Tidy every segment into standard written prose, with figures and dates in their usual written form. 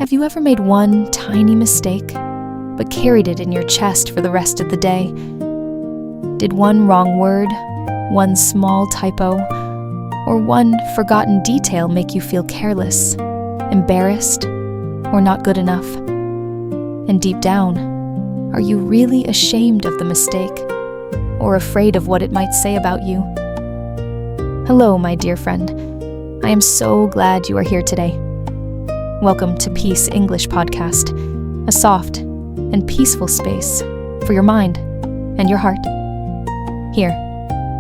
Have you ever made one tiny mistake, but carried it in your chest for the rest of the day? Did one wrong word, one small typo, or one forgotten detail make you feel careless, embarrassed, or not good enough? And deep down, are you really ashamed of the mistake, or afraid of what it might say about you? Hello, my dear friend. I am so glad you are here today. Welcome to Peace English Podcast, a soft and peaceful space for your mind and your heart. Here,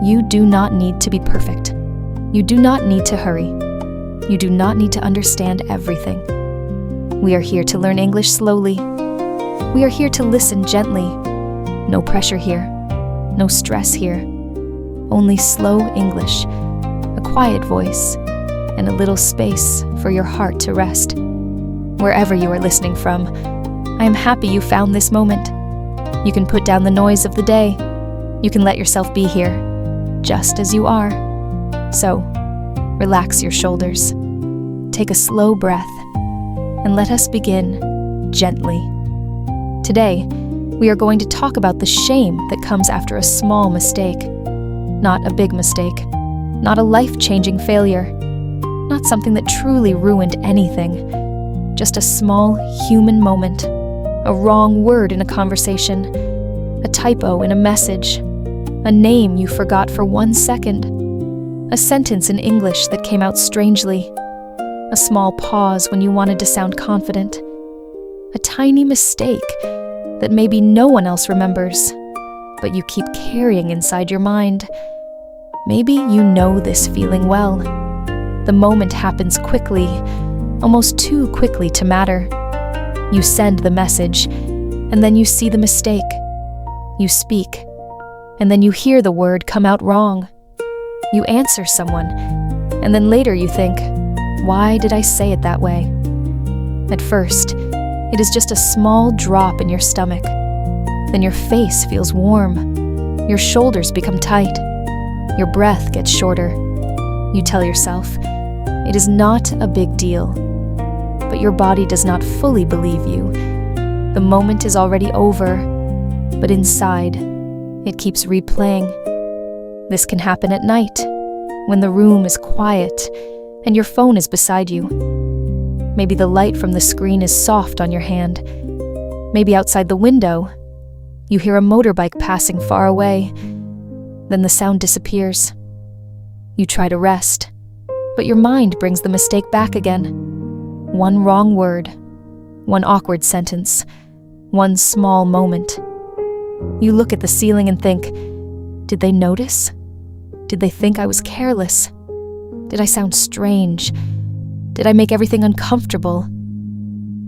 you do not need to be perfect. You do not need to hurry. You do not need to understand everything. We are here to learn English slowly. We are here to listen gently. No pressure here. No stress here. Only slow English, a quiet voice, and a little space for your heart to rest. Wherever you are listening from, I am happy you found this moment. You can put down the noise of the day. You can let yourself be here, just as you are. So, relax your shoulders. Take a slow breath, and let us begin gently. Today, we are going to talk about the shame that comes after a small mistake. Not a big mistake, not a life-changing failure, not something that truly ruined anything. Just a small human moment, a wrong word in a conversation, a typo in a message, a name you forgot for 1 second, a sentence in English that came out strangely, a small pause when you wanted to sound confident, a tiny mistake that maybe no one else remembers, but you keep carrying inside your mind. Maybe you know this feeling well. The moment happens quickly, almost too quickly to matter. You send the message, and then you see the mistake. You speak, and then you hear the word come out wrong. You answer someone, and then later you think, why did I say it that way? At first, it is just a small drop in your stomach. Then your face feels warm. Your shoulders become tight. Your breath gets shorter. You tell yourself, it is not a big deal. But your body does not fully believe you. The moment is already over, but inside, it keeps replaying. This can happen at night, when the room is quiet and your phone is beside you. Maybe the light from the screen is soft on your hand. Maybe outside the window, you hear a motorbike passing far away. Then the sound disappears. You try to rest, but your mind brings the mistake back again. One wrong word, one awkward sentence, one small moment. You look at the ceiling and think, did they notice? Did they think I was careless? Did I sound strange? Did I make everything uncomfortable?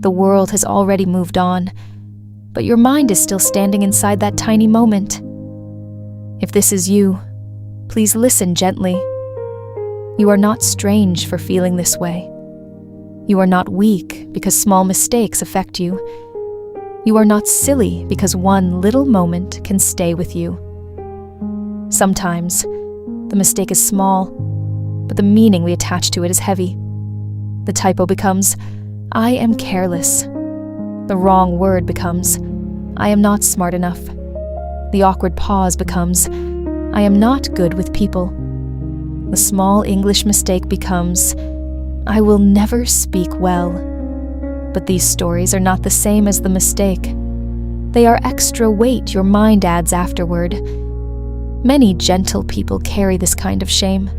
The world has already moved on, but your mind is still standing inside that tiny moment. If this is you, please listen gently. You are not strange for feeling this way. You are not weak because small mistakes affect you. You are not silly because one little moment can stay with you. Sometimes, the mistake is small, but the meaning we attach to it is heavy. The typo becomes, I am careless. The wrong word becomes, I am not smart enough. The awkward pause becomes, I am not good with people. The small English mistake becomes, I will never speak well. But these stories are not the same as the mistake. They are extra weight your mind adds afterward. Many gentle people carry this kind of shame.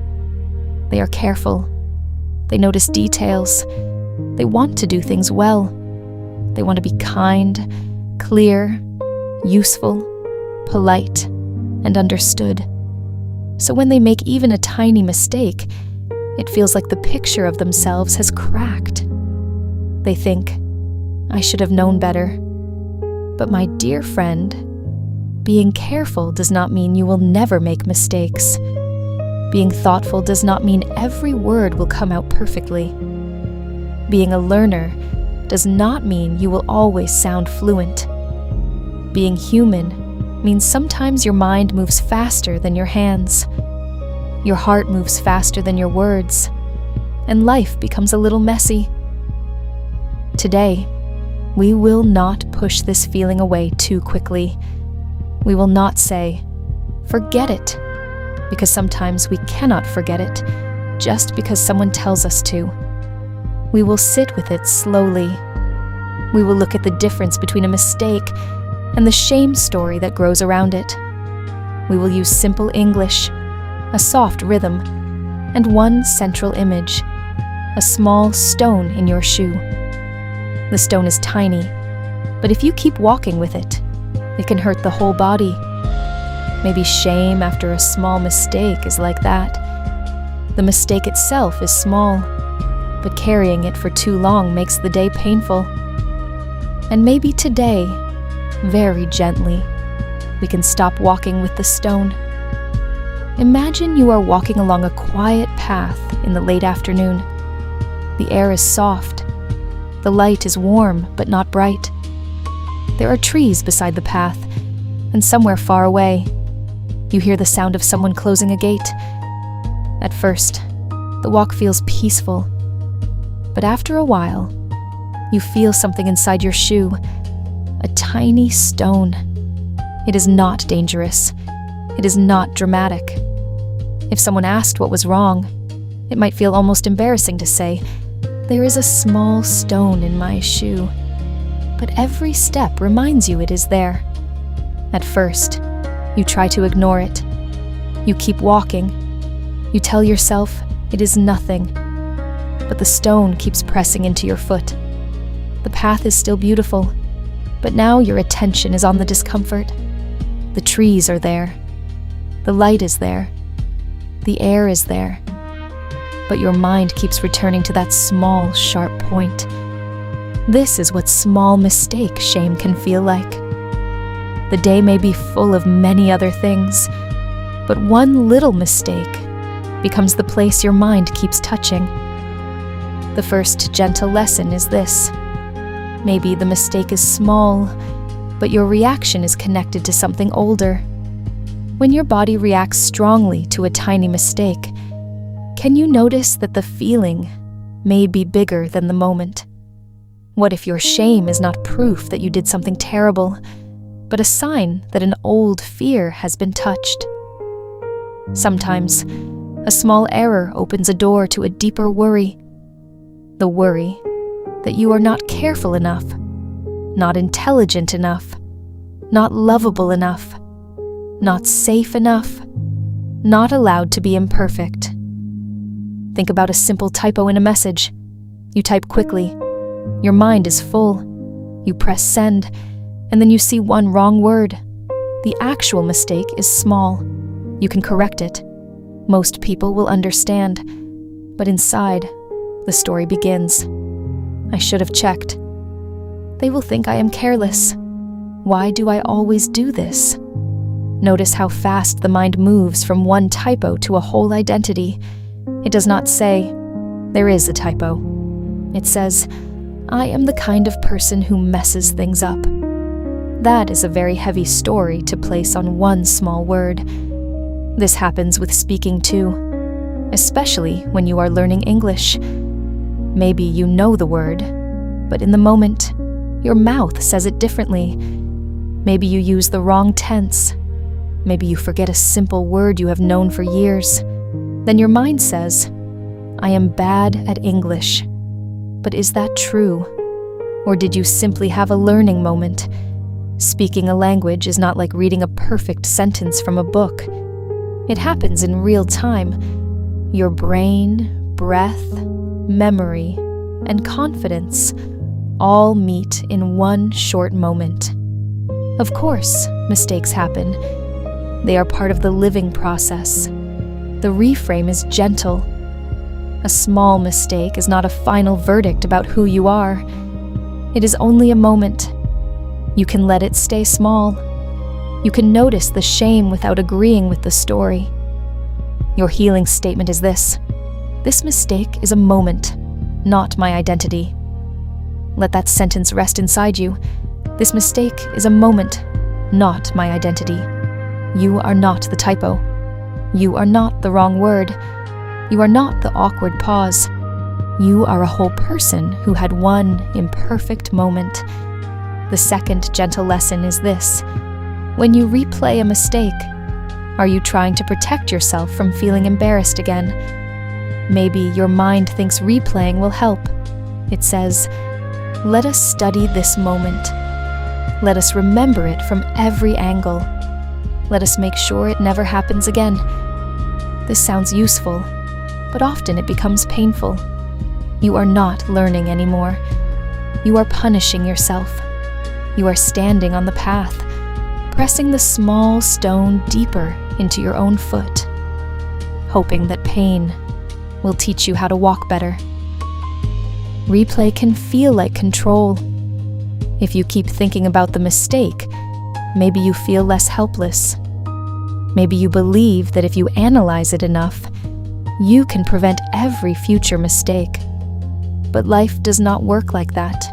They are careful. They notice details. They want to do things well. They want to be kind, clear, useful, polite, and understood. So when they make even a tiny mistake, it feels like the picture of themselves has cracked. They think, I should have known better. But my dear friend, being careful does not mean you will never make mistakes. Being thoughtful does not mean every word will come out perfectly. Being a learner does not mean you will always sound fluent. Being human means sometimes your mind moves faster than your hands. Your heart moves faster than your words, and life becomes a little messy. Today, we will not push this feeling away too quickly. We will not say, "Forget it," because sometimes we cannot forget it just because someone tells us to. We will sit with it slowly. We will look at the difference between a mistake and the shame story that grows around it. We will use simple English, a soft rhythm, and one central image, a small stone in your shoe. The stone is tiny, but if you keep walking with it, it can hurt the whole body. Maybe shame after a small mistake is like that. The mistake itself is small, but carrying it for too long makes the day painful. And maybe today, very gently, we can stop walking with the stone. Imagine you are walking along a quiet path in the late afternoon. The air is soft. The light is warm but not bright. There are trees beside the path, and somewhere far away, you hear the sound of someone closing a gate. At first, the walk feels peaceful, but after a while, you feel something inside your shoe, a tiny stone. It is not dangerous. It is not dramatic. If someone asked what was wrong, it might feel almost embarrassing to say, "There is a small stone in my shoe." But every step reminds you it is there. At first, you try to ignore it. You keep walking. You tell yourself it is nothing. But the stone keeps pressing into your foot. The path is still beautiful, but now your attention is on the discomfort. The trees are there. The light is there. The air is there. But your mind keeps returning to that small, sharp point. This is what small mistake shame can feel like. The day may be full of many other things, but one little mistake becomes the place your mind keeps touching. The first gentle lesson is this. Maybe the mistake is small, but your reaction is connected to something older. When your body reacts strongly to a tiny mistake, can you notice that the feeling may be bigger than the moment? What if your shame is not proof that you did something terrible, but a sign that an old fear has been touched? Sometimes, a small error opens a door to a deeper worry. The worry that you are not careful enough, not intelligent enough, not lovable enough, not safe enough, not allowed to be imperfect. Think about a simple typo in a message. You type quickly. Your mind is full. You press send, and then you see one wrong word. The actual mistake is small. You can correct it. Most people will understand. But inside, the story begins. I should have checked. They will think I am careless. Why do I always do this? Notice how fast the mind moves from one typo to a whole identity. It does not say, "There is a typo." It says, "I am the kind of person who messes things up." That is a very heavy story to place on one small word. This happens with speaking too, especially when you are learning English. Maybe you know the word, but in the moment, your mouth says it differently. Maybe you use the wrong tense. Maybe you forget a simple word you have known for years. Then your mind says, "I am bad at English." But is that true? Or did you simply have a learning moment? Speaking a language is not like reading a perfect sentence from a book. It happens in real time. Your brain, breath, memory, and confidence all meet in one short moment. Of course, mistakes happen. They are part of the living process. The reframe is gentle. A small mistake is not a final verdict about who you are. It is only a moment. You can let it stay small. You can notice the shame without agreeing with the story. Your healing statement is this: this mistake is a moment, not my identity. Let that sentence rest inside you. This mistake is a moment, not my identity. You are not the typo. You are not the wrong word. You are not the awkward pause. You are a whole person who had one imperfect moment. The second gentle lesson is this: when you replay a mistake, are you trying to protect yourself from feeling embarrassed again? Maybe your mind thinks replaying will help. It says, "Let us study this moment. Let us remember it from every angle. Let us make sure it never happens again." This sounds useful, but often it becomes painful. You are not learning anymore. You are punishing yourself. You are standing on the path, pressing the small stone deeper into your own foot, hoping that pain will teach you how to walk better. Replay can feel like control. If you keep thinking about the mistake, maybe you feel less helpless. Maybe you believe that if you analyze it enough, you can prevent every future mistake. But life does not work like that.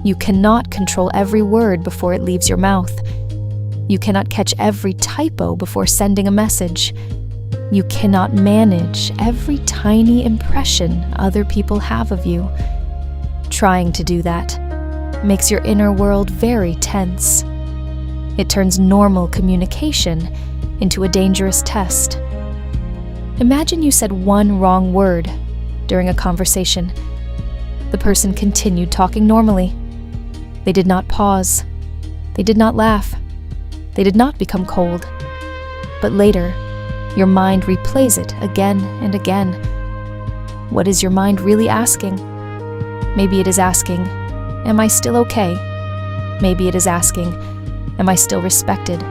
You cannot control every word before it leaves your mouth. You cannot catch every typo before sending a message. You cannot manage every tiny impression other people have of you. Trying to do that makes your inner world very tense. It turns normal communication into a dangerous test. Imagine you said one wrong word during a conversation. The person continued talking normally. They did not pause. They did not laugh. They did not become cold. But later, your mind replays it again and again. What is your mind really asking? Maybe it is asking, "Am I still okay?" Maybe it is asking, "Am I still respected?"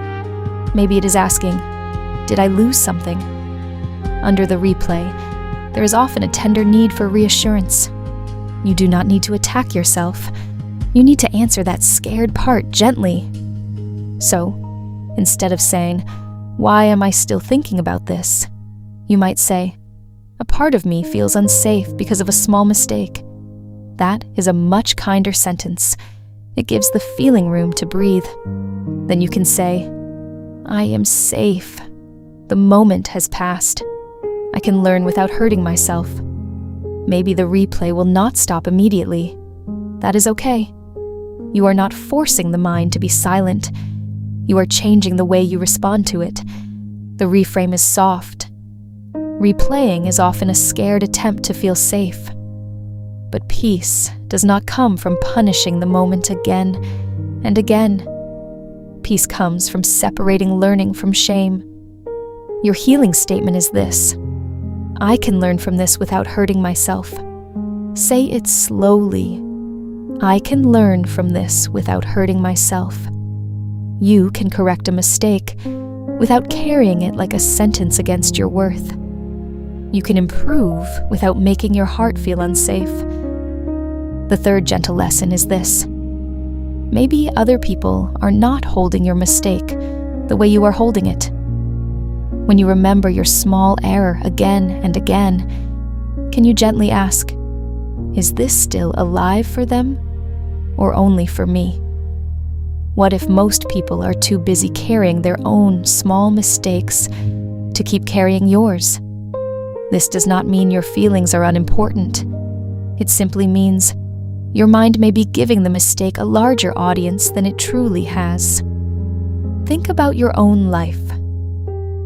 Maybe it is asking, "Did I lose something?" Under the replay, there is often a tender need for reassurance. You do not need to attack yourself. You need to answer that scared part gently. So, instead of saying, "Why am I still thinking about this?" you might say, "A part of me feels unsafe because of a small mistake." That is a much kinder sentence. It gives the feeling room to breathe. Then you can say, "I am safe. The moment has passed. I can learn without hurting myself." Maybe the replay will not stop immediately. That is okay. You are not forcing the mind to be silent. You are changing the way you respond to it. The reframe is soft. Replaying is often a scared attempt to feel safe. But peace does not come from punishing the moment again and again. Peace comes from separating learning from shame. Your healing statement is this: "I can learn from this without hurting myself." Say it slowly. "I can learn from this without hurting myself." You can correct a mistake without carrying it like a sentence against your worth. You can improve without making your heart feel unsafe. The third gentle lesson is this: maybe other people are not holding your mistake the way you are holding it. When you remember your small error again and again, can you gently ask, "Is this still alive for them, or only for me?" What if most people are too busy carrying their own small mistakes to keep carrying yours? This does not mean your feelings are unimportant. It simply means your mind may be giving the mistake a larger audience than it truly has. Think about your own life.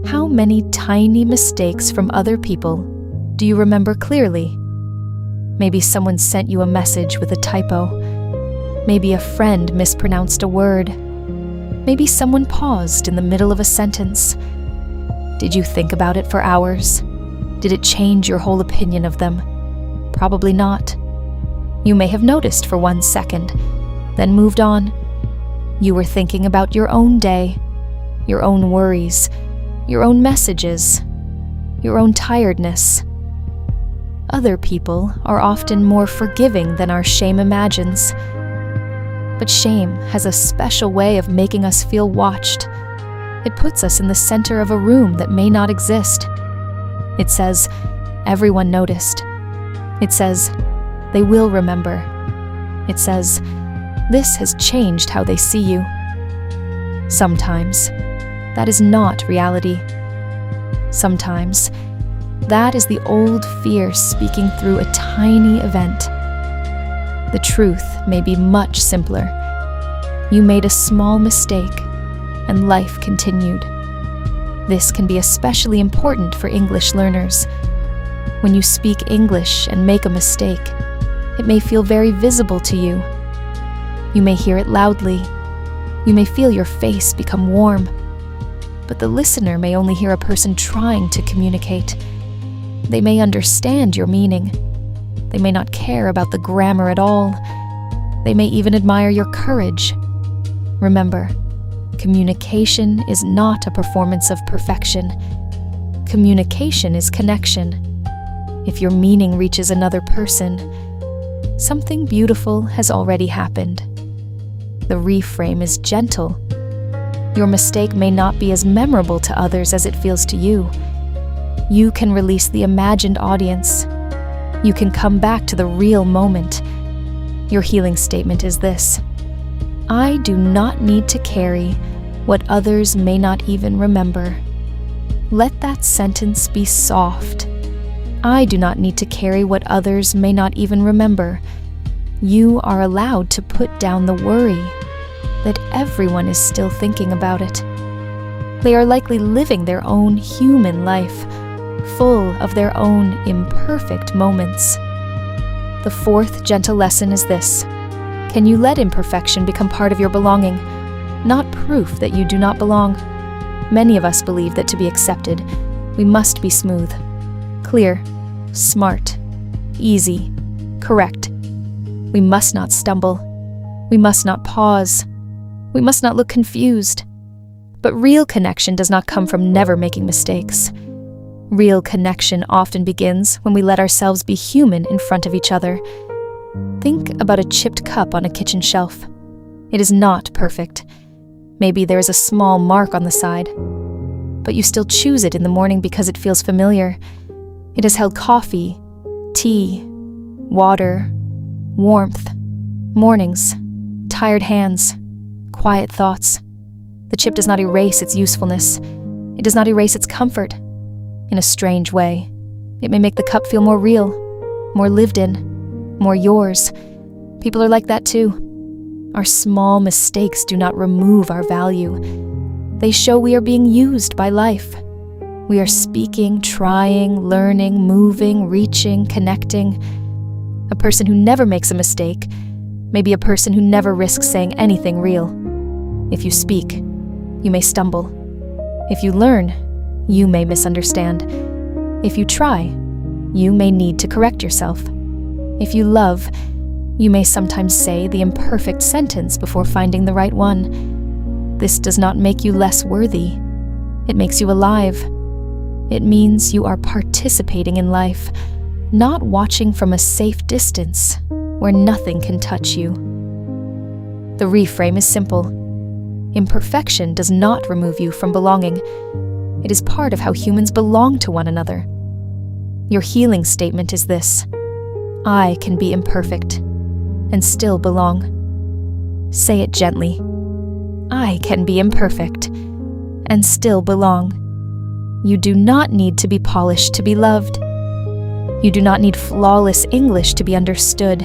How many tiny mistakes from other people do you remember clearly? Maybe someone sent you a message with a typo. Maybe a friend mispronounced a word. Maybe someone paused in the middle of a sentence. Did you think about it for hours? Did it change your whole opinion of them? Probably not. You may have noticed for 1 second, then moved on. You were thinking about your own day, your own worries, your own messages, your own tiredness. Other people are often more forgiving than our shame imagines. But shame has a special way of making us feel watched. It puts us in the center of a room that may not exist. It says, "Everyone noticed." It says, "They will remember." It says, "This has changed how they see you." Sometimes, that is not reality. Sometimes, That is the old fear speaking through a tiny event. The truth may be much simpler. You made a small mistake, and life continued. This can be especially important for English learners. When you speak English and make a mistake, it may feel very visible to you. You may hear it loudly. You may feel your face become warm. But the listener may only hear a person trying to communicate. They may understand your meaning. They may not care about the grammar at all. They may even admire your courage. Remember, communication is not a performance of perfection. Communication is connection. If your meaning reaches another person, something beautiful has already happened. The reframe is gentle. Your mistake may not be as memorable to others as it feels to you. You can release the imagined audience. You can come back to the real moment. Your healing statement is this: I do not need to carry what others may not even remember. Let that sentence be soft. I do not need to carry what others may not even remember. You are allowed to put down the worry that everyone is still thinking about it. They are likely living their own human life, full of their own imperfect moments. The fourth gentle lesson is this: can you let imperfection become part of your belonging, not proof that you do not belong? Many of us believe that to be accepted, we must be smooth, clear, smart, easy, correct. We must not stumble. We must not pause. We must not look confused. But real connection does not come from never making mistakes. Real connection often begins when we let ourselves be human in front of each other. Think about a chipped cup on a kitchen shelf. It is not perfect. Maybe there is a small mark on the side, but you still choose it in the morning because it feels familiar. It has held coffee, tea, water, warmth, mornings, tired hands, quiet thoughts. The chip does not erase its usefulness. It does not erase its comfort. In a strange way, it may make the cup feel more real, more lived in, more yours. People are like that too. Our small mistakes do not remove our value. They show we are being used by life. We are speaking, trying, learning, moving, reaching, connecting. A person who never makes a mistake may be a person who never risks saying anything real. If you speak, you may stumble. If you learn, you may misunderstand. If you try, you may need to correct yourself. If you love, you may sometimes say the imperfect sentence before finding the right one. This does not make you less worthy. It makes you alive. It means you are participating in life, not watching from a safe distance where nothing can touch you. The reframe is simple. Imperfection does not remove you from belonging. It is part of how humans belong to one another. Your healing statement is this: I can be imperfect and still belong. Say it gently. I can be imperfect and still belong. You do not need to be polished to be loved. You do not need flawless English to be understood.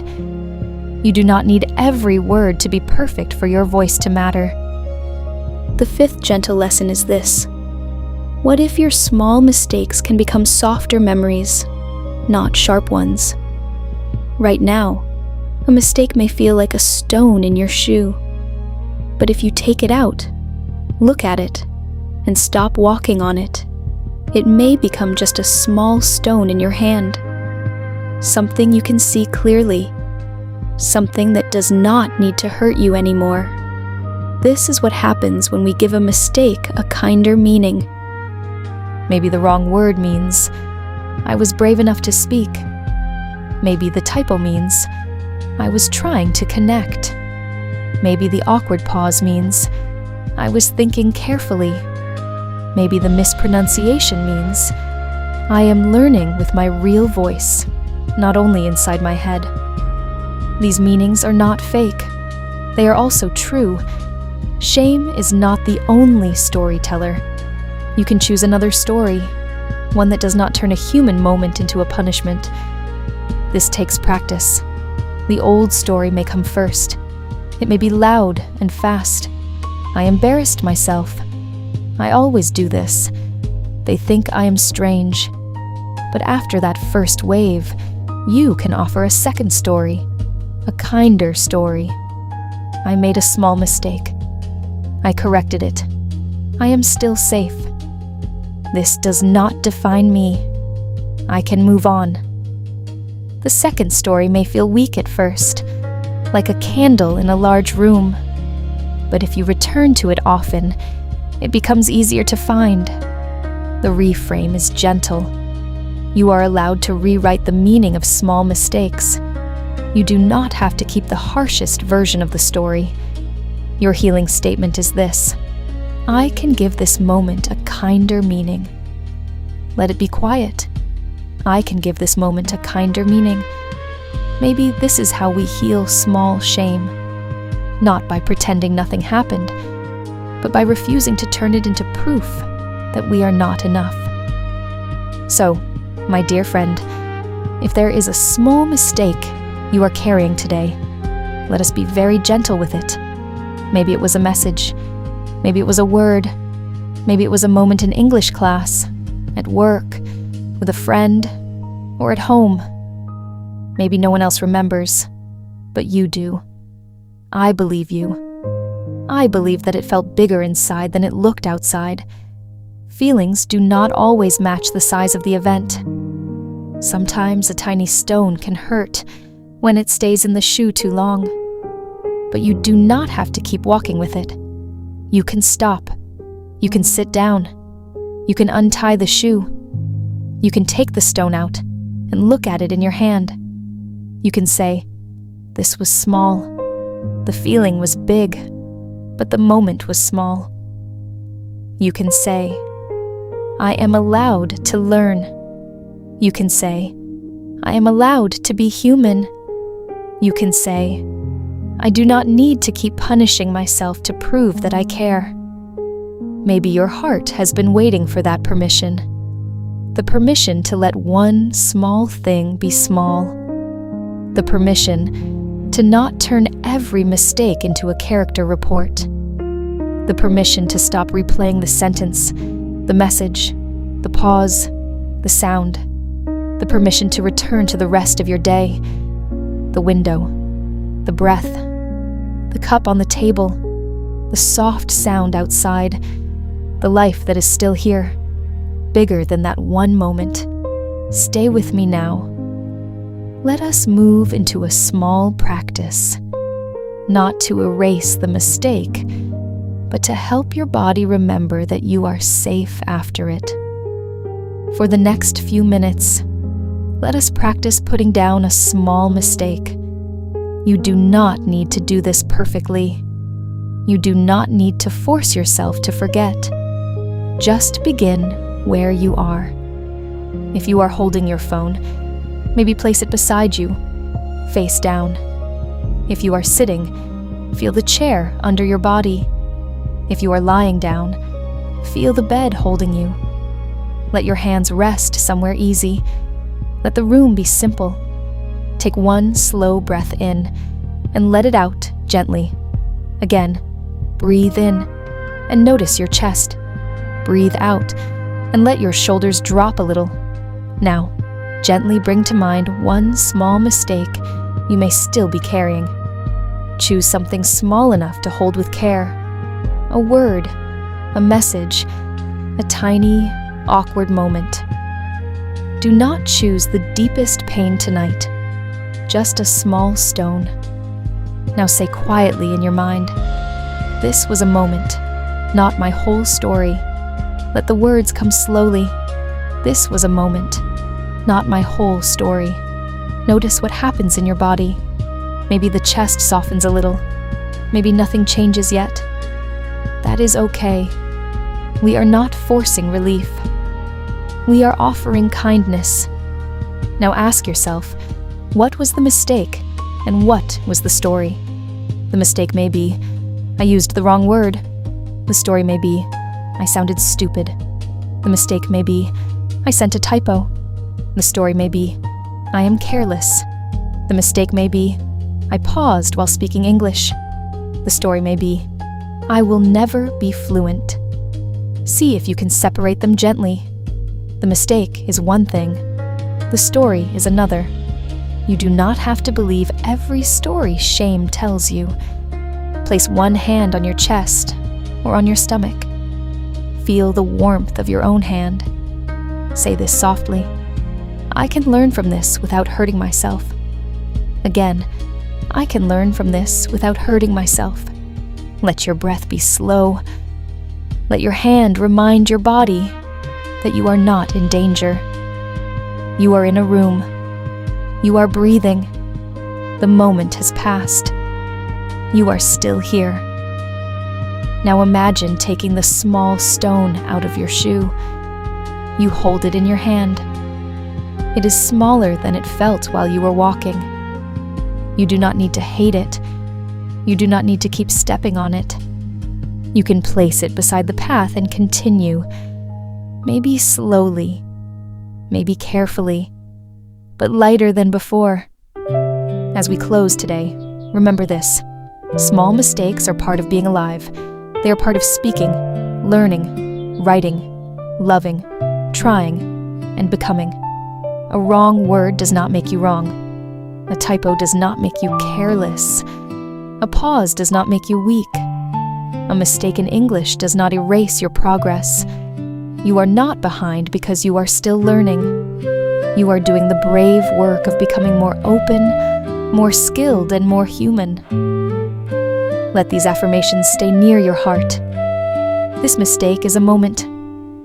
You do not need every word to be perfect for your voice to matter. The fifth gentle lesson is this: what if your small mistakes can become softer memories, not sharp ones? Right now, a mistake may feel like a stone in your shoe. But if you take it out, look at it, and stop walking on it, it may become just a small stone in your hand. Something you can see clearly. Something that does not need to hurt you anymore. This is what happens when we give a mistake a kinder meaning. Maybe the wrong word means, I was brave enough to speak. Maybe the typo means, I was trying to connect. Maybe the awkward pause means, I was thinking carefully. Maybe the mispronunciation means, I am learning with my real voice, not only inside my head. These meanings are not fake. They are also true. Shame is not the only storyteller. You can choose another story. one that does not turn a human moment into a punishment. This takes practice. The old story may come first. It may be loud and fast. I embarrassed myself. I always do this. They think I am strange. But after that first wave, you can offer a second story, a kinder story. I made a small mistake. I corrected it. I am still safe. This does not define me. I can move on. The second story may feel weak at first, like a candle in a large room. But if you return to it often, it becomes easier to find. The reframe is gentle. You are allowed to rewrite the meaning of small mistakes. You do not have to keep the harshest version of the story. Your healing statement is this: I can give this moment a kinder meaning. Let it be quiet. I can give this moment a kinder meaning. Maybe this is how we heal small shame, not by pretending nothing happened, but by refusing to turn it into proof that we are not enough. So, my dear friend, if there is a small mistake you are carrying today, let us be very gentle with it. Maybe it was a message. Maybe it was a word. Maybe it was a moment in English class, at work, with a friend, or at home. Maybe no one else remembers, but you do. I believe you. I believe that it felt bigger inside than it looked outside. Feelings do not always match the size of the event. Sometimes a tiny stone can hurt when it stays in the shoe too long. But you do not have to keep walking with it. You can stop. You can sit down. You can untie the shoe. You can take the stone out and look at it in your hand. You can say, this was small. The feeling was big, but the moment was small. You can say, I am allowed to learn. You can say, I am allowed to be human. You can say, I do not need to keep punishing myself to prove that I care. Maybe your heart has been waiting for that permission. The permission to let one small thing be small. The permission to not turn every mistake into a character report. The permission to stop replaying the sentence, the message, the pause, the sound. The permission to return to the rest of your day. The window, the breath, the cup on the table, the soft sound outside, the life that is still here, bigger than that one moment. Stay with me now. Let us move into a small practice, not to erase the mistake, but to help your body remember that you are safe after it. For the next few minutes, let us practice putting down a small mistake. You do not need to do this perfectly. You do not need to force yourself to forget. Just begin where you are. If you are holding your phone, maybe place it beside you, face down. If you are sitting, feel the chair under your body. If you are lying down, feel the bed holding you. Let your hands rest somewhere easy. Let the room be simple. Take one slow breath in and let it out gently. Again, breathe in and notice your chest. Breathe out and let your shoulders drop a little. Now, gently bring to mind one small mistake you may still be carrying. Choose something small enough to hold with care. A word, a message, a tiny, awkward moment. Do not choose the deepest pain tonight, just a small stone. Now say quietly in your mind, this was a moment, not my whole story. Let the words come slowly. This was a moment, not my whole story. Notice what happens in your body. Maybe the chest softens a little. Maybe nothing changes yet. That is okay. We are not forcing relief. We are offering kindness. Now ask yourself, what was the mistake and what was the story? The mistake may be, I used the wrong word. The story may be, I sounded stupid. The mistake may be, I sent a typo. The story may be, I am careless. The mistake may be, I paused while speaking English. The story may be, I will never be fluent. See if you can separate them gently. The mistake is one thing. The story is another. You do not have to believe every story shame tells you. Place one hand on your chest or on your stomach. Feel the warmth of your own hand. Say this softly. I can learn from this without hurting myself. Again, I can learn from this without hurting myself. Let your breath be slow. Let your hand remind your body that you are not in danger. You are in a room. You are breathing. The moment has passed. You are still here. Now imagine taking the small stone out of your shoe. You hold it in your hand. It is smaller than it felt while you were walking. You do not need to hate it. You do not need to keep stepping on it. You can place it beside the path and continue, maybe slowly, maybe carefully, but lighter than before. As we close today, remember this. Small mistakes are part of being alive. They are part of speaking, learning, writing, loving, trying, and becoming. A wrong word does not make you wrong. A typo does not make you careless. A pause does not make you weak. A mistake in English does not erase your progress. You are not behind because you are still learning. You are doing the brave work of becoming more open, more skilled, and more human. Let these affirmations stay near your heart. This mistake is a moment,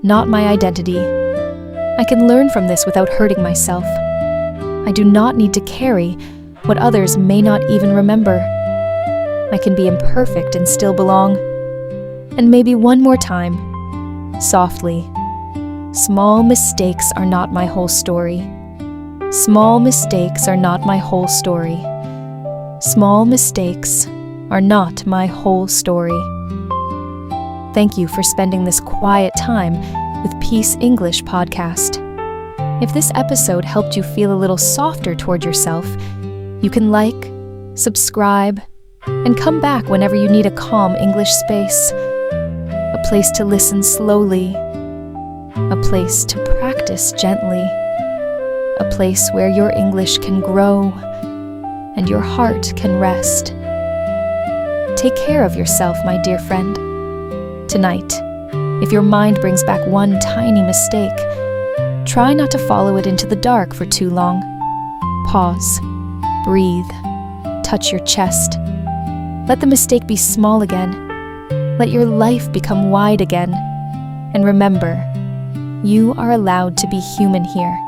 not my identity. I can learn from this without hurting myself. I do not need to carry what others may not even remember. I can be imperfect and still belong. And maybe one more time, softly. Small mistakes are not my whole story. Small mistakes are not my whole story. Small mistakes are not my whole story. Thank you for spending this quiet time with Peace English Podcast. If this episode helped you feel a little softer toward yourself, you can like, subscribe, and come back whenever you need a calm English space. A place to listen slowly. A place to practice gently. A place where your English can grow and your heart can rest. Take care of yourself, my dear friend. Tonight, if your mind brings back one tiny mistake, try not to follow it into the dark for too long. Pause, breathe, touch your chest. Let the mistake be small again. Let your life become wide again. And remember, you are allowed to be human here.